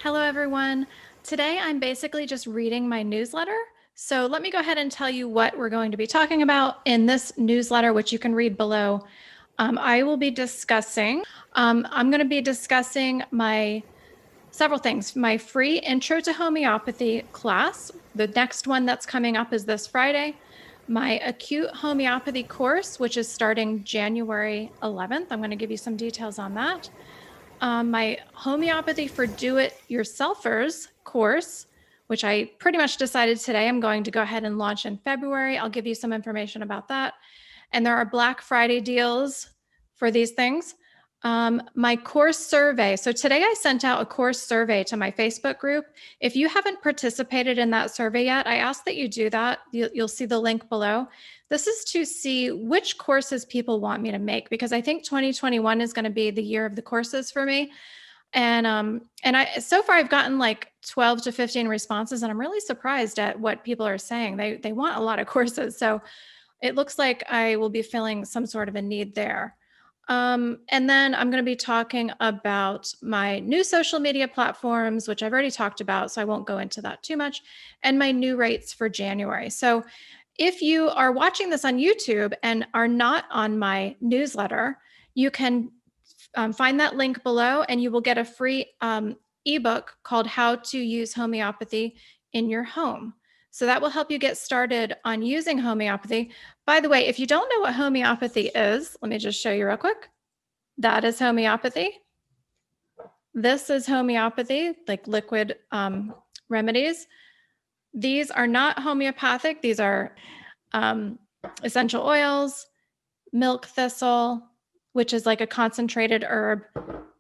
Hello, everyone. Today, I'm basically just reading my newsletter. So let me go ahead and tell you what we're going to be talking about in this newsletter, which you can read below. I will be discussing, I'm going to be discussing my several things. My free Intro to Homeopathy class. The next one that's coming up is this Friday. My Acute Homeopathy course, which is starting January 11th. I'm going to give you some details on that. My Homeopathy for Do-It-Yourselfers course, which I pretty much decided today I'm going to go ahead and launch in February. I'll give you some information about that. And there are Black Friday deals for these things. My course survey. So today I sent out a course survey to my Facebook group. If you haven't participated in that survey yet, I ask that you do that. You'll see the link below. This is to see which courses people want me to make, because I think 2021 is going to be the year of the courses for me. And I so far I've gotten like 12 to 15 responses, and I'm really surprised at what people are saying. They want a lot of courses. So it looks like I will be filling some sort of a need there. And then I'm going to be talking about my new social media platforms, which I've already talked about, so I won't go into that too much, and my new rates for January. So if you are watching this on YouTube and are not on my newsletter, you can find that link below and you will get a free ebook called How to Use Homeopathy in Your Home. So that will help you get started on using homeopathy. By the way, if you don't know what homeopathy is, let me just show you real quick. That is homeopathy. This is homeopathy, like liquid remedies. These are not homeopathic. These are essential oils, milk thistle, which is like a concentrated herb,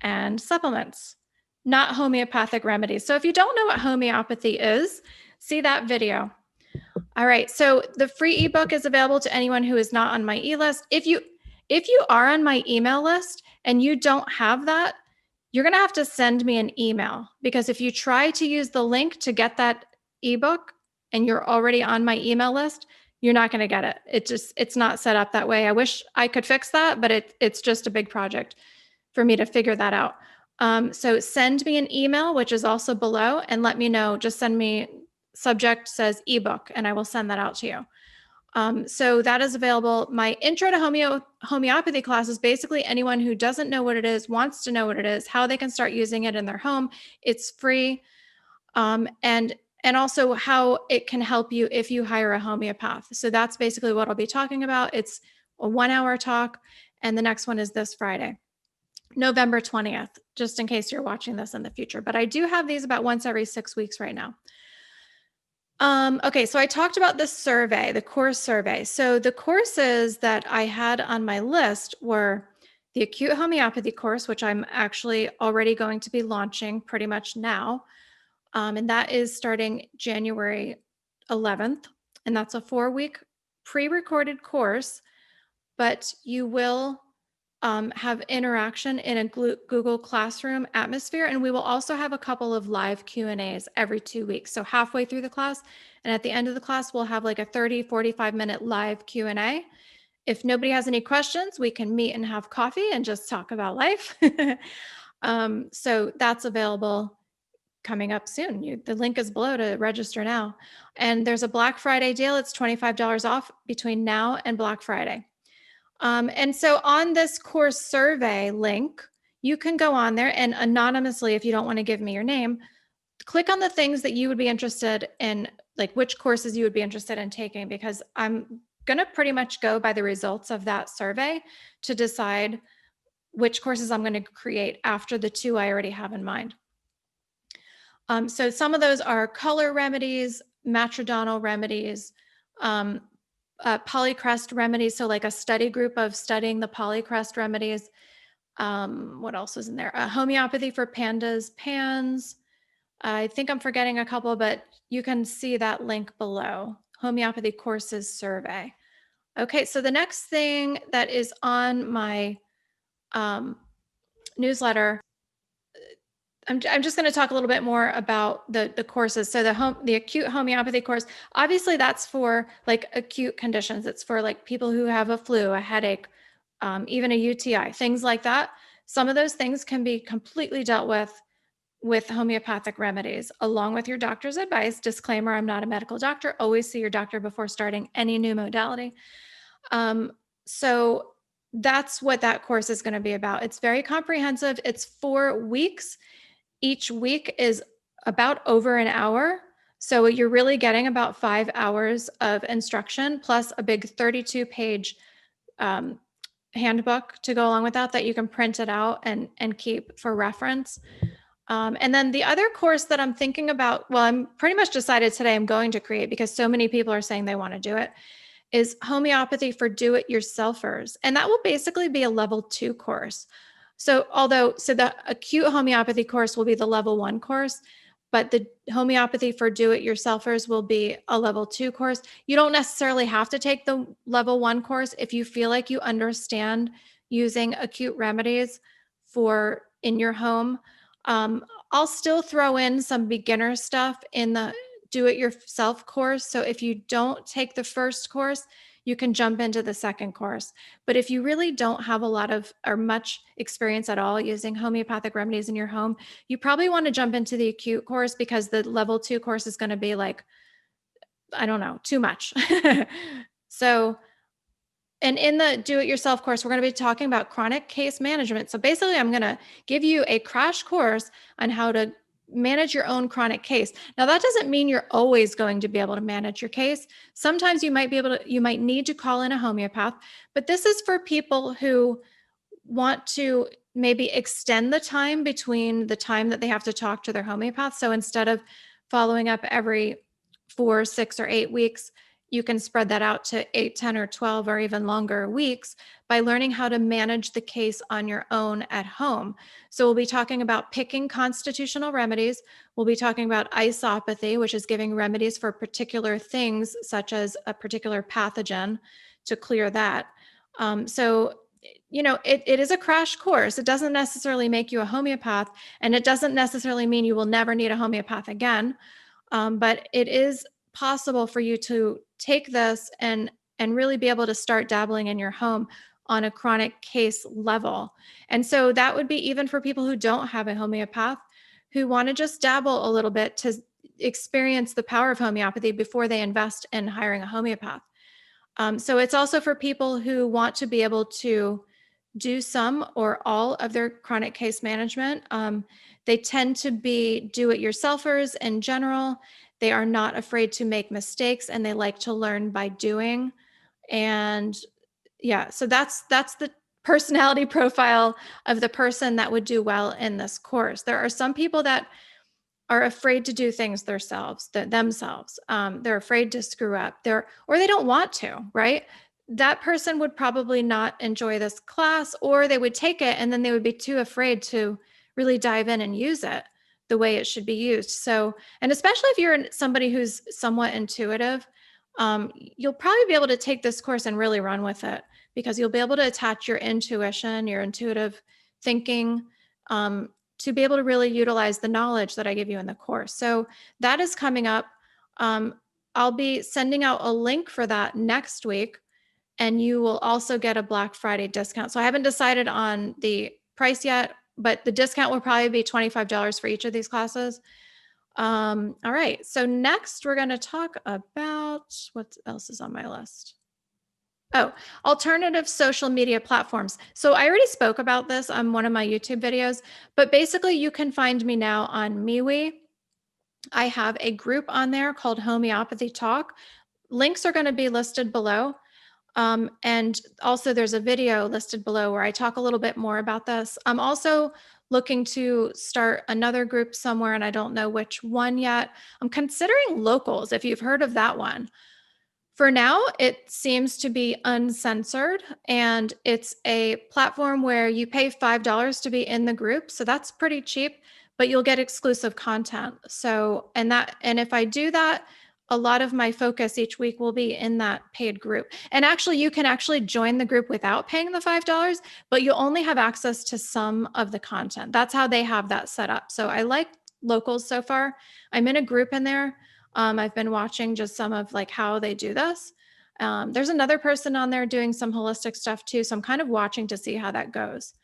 and supplements, not homeopathic remedies. So if you don't know what homeopathy is, see that video. All right, so the free ebook is available to anyone who is not on my e-list. If you are on my email list and you don't have that, you're going to have to send me an email, because if you try to use the link to get that ebook and you're already on my email list, you're not going to get it. It's not set up that way. I wish I could fix that, but it's just a big project for me to figure that out. So send me an email, which is also below, and let me know. Just send me, subject says ebook, and I will send that out to you. So that is available. My Intro to Homeopathy class is basically anyone who doesn't know what it is, wants to know what it is, how they can start using it in their home. It's free. And also how it can help you if you hire a homeopath. So that's basically what I'll be talking about. It's a 1-hour talk, and the next one is this Friday, November 20th, just in case you're watching this in the future. But I do have these about once every 6 weeks right now. Okay, so I talked about the survey, the course survey. So the courses that I had on my list were the Acute Homeopathy course, which I'm actually already going to be launching pretty much now. And that is starting January 11th. And that's a 4-week pre-recorded course, but you will have interaction in a Google Classroom atmosphere. And we will also have a couple of live Q&As every 2 weeks. So halfway through the class and at the end of the class, we'll have like a 30, 45-minute live Q&A. If nobody has any questions, we can meet and have coffee and just talk about life. So that's available coming up soon. The link is below to register now. And there's a Black Friday deal. It's $25 off between now and Black Friday. And so on this course survey link, you can go on there and anonymously, if you don't want to give me your name, click on the things that you would be interested in, like which courses you would be interested in taking, because I'm going to pretty much go by the results of that survey to decide which courses I'm going to create after the 2 I already have in mind. So some of those are color remedies, matrodonal remedies, polycrest remedies. So like a study group of studying the polycrest remedies. What else is in there? Homeopathy for pandas, pans. I think I'm forgetting a couple, but you can see that link below. Homeopathy courses survey. Okay, so the next thing that is on my newsletter, I'm just going to talk a little bit more about the courses. So the acute homeopathy course, obviously that's for like acute conditions. It's for like people who have a flu, a headache, even a UTI, things like that. Some of those things can be completely dealt with with homeopathic remedies, along with your doctor's advice. Disclaimer, I'm not a medical doctor. Always see your doctor before starting any new modality. Um, so that's what that course is going to be about. It's very comprehensive. It's 4 weeks. Each week is about over an hour. So you're really getting about 5 hours of instruction plus a big 32-page handbook to go along with that you can print it out and keep for reference. And then the other course that I'm thinking about, well, I'm pretty much decided today I'm going to create because so many people are saying they want to do it, is homeopathy for do-it-yourselfers. And that will basically be a level 2 course. So the acute homeopathy course will be the level 1 course, but the homeopathy for do-it-yourselfers will be a level 2 course. You don't necessarily have to take the level 1 course if you feel like you understand using acute remedies for in your home. I'll still throw in some beginner stuff in the do-it-yourself course. So if you don't take the first course, you can jump into the second course. But if you really don't have a lot of or much experience at all using homeopathic remedies in your home, you probably want to jump into the acute course because the level 2 course is going to be like, I don't know, too much. So, and in the do-it-yourself course, we're going to be talking about chronic case management. So basically, I'm going to give you a crash course on how to manage your own chronic case. Now, that doesn't mean you're always going to be able to manage your case. Sometimes you might need to call in a homeopath, but this is for people who want to maybe extend the time between the time that they have to talk to their homeopath. So instead of following up every 4, 6, or 8 weeks, you can spread that out to 8, 10, or 12, or even longer weeks by learning how to manage the case on your own at home. So we'll be talking about picking constitutional remedies. We'll be talking about isopathy, which is giving remedies for particular things, such as a particular pathogen to clear that. So it is a crash course. It doesn't necessarily make you a homeopath, and it doesn't necessarily mean you will never need a homeopath again. But it is possible for you to take this and really be able to start dabbling in your home on a chronic case level. And so that would be even for people who don't have a homeopath, who want to just dabble a little bit to experience the power of homeopathy before they invest in hiring a homeopath. So it's also for people who want to be able to do some or all of their chronic case management. They tend to be do-it-yourselfers in general. They are not afraid to make mistakes, and they like to learn by doing. And yeah, so that's the personality profile of the person that would do well in this course. There are some people that are afraid to do things themselves. They're afraid to screw up. Or they don't want to, right? That person would probably not enjoy this class, or they would take it and then they would be too afraid to really dive in and use it the way it should be used. So, and especially if you're somebody who's somewhat intuitive, you'll probably be able to take this course and really run with it because you'll be able to attach your intuition, your intuitive thinking, to be able to really utilize the knowledge that I give you in the course. So that is coming up. I'll be sending out a link for that next week, and you will also get a Black Friday discount. So I haven't decided on the price yet, but the discount will probably be $25 for each of these classes. All right. So next we're going to talk about what else is on my list. Oh, alternative social media platforms. So I already spoke about this on one of my YouTube videos, but basically you can find me now on MeWe. I have a group on there called Homeopathy Talk. Links are going to be listed below. And also there's a video listed below where I talk a little bit more about this. I'm also looking to start another group somewhere, and I don't know which one yet. I'm considering Locals, if you've heard of that one. For now, it seems to be uncensored, and it's a platform where you pay $5 to be in the group. So that's pretty cheap, but you'll get exclusive content. So, and if I do that, a lot of my focus each week will be in that paid group. And actually, you can actually join the group without paying the $5, but you only have access to some of the content. That's how they have that set up. So I like Locals so far. I'm in a group in there. I've been watching just some of like how they do this. There's another person on there doing some holistic stuff too. So I'm kind of watching to see how that goes.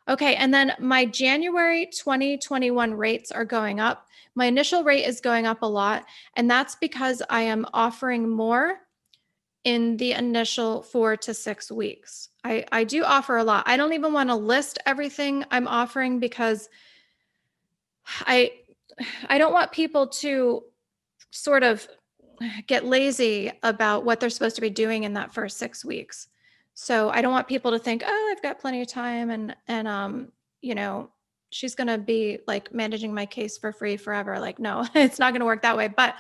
Okay, and then my January 2021 rates are going up. My initial rate is going up a lot, and that's because I am offering more in the initial 4 to 6 weeks. I do offer a lot. I don't even want to list everything I'm offering because I I don't want people to sort of get lazy about what they're supposed to be doing in that first 6 weeks. So I don't want people to think, oh, I've got plenty of time and you know, she's gonna be like managing my case for free forever. Like, no, it's not gonna work that way. But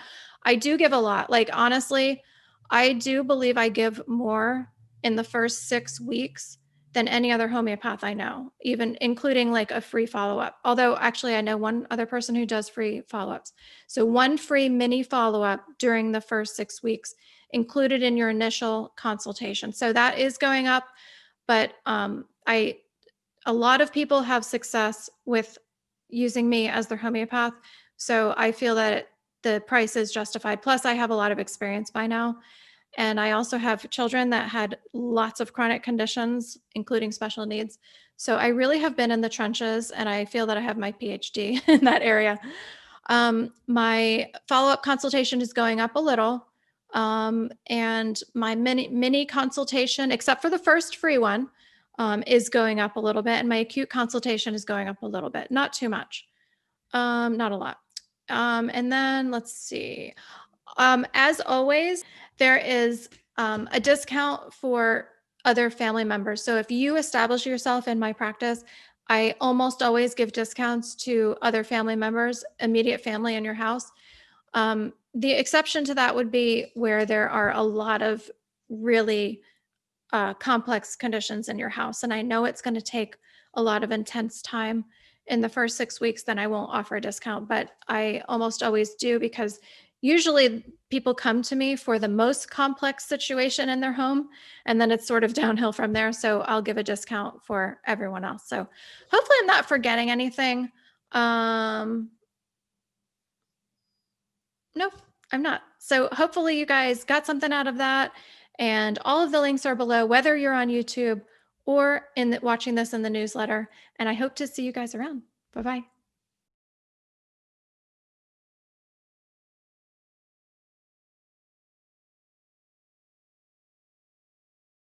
I do give a lot. Like honestly, I do believe I give more in the first 6 weeks than any other homeopath I know, even including like a free follow-up. Although actually I know one other person who does free follow-ups. So one free mini follow-up during the first 6 weeks included in your initial consultation. So that is going up, but a lot of people have success with using me as their homeopath. So I feel that the price is justified. Plus, I have a lot of experience by now. And I also have children that had lots of chronic conditions, including special needs. So I really have been in the trenches, and I feel that I have my PhD in that area. My follow up consultation is going up a little. And my mini consultation, except for the first free one, is going up a little bit. And my acute consultation is going up a little bit, not too much, not a lot. And then let's see. As always, there is a discount for other family members. So if you establish yourself in my practice, I almost always give discounts to other family members, immediate family in your house. The exception to that would be where there are a lot of really complex conditions in your house. And I know it's going to take a lot of intense time in the first 6 weeks, then I won't offer a discount. But I almost always do because usually people come to me for the most complex situation in their home. And then it's sort of downhill from there. So I'll give a discount for everyone else. So hopefully I'm not forgetting anything. Um, Nope, I'm not. So hopefully you guys got something out of that. And all of the links are below, whether you're on YouTube or watching this in the newsletter. And I hope to see you guys around. Bye bye.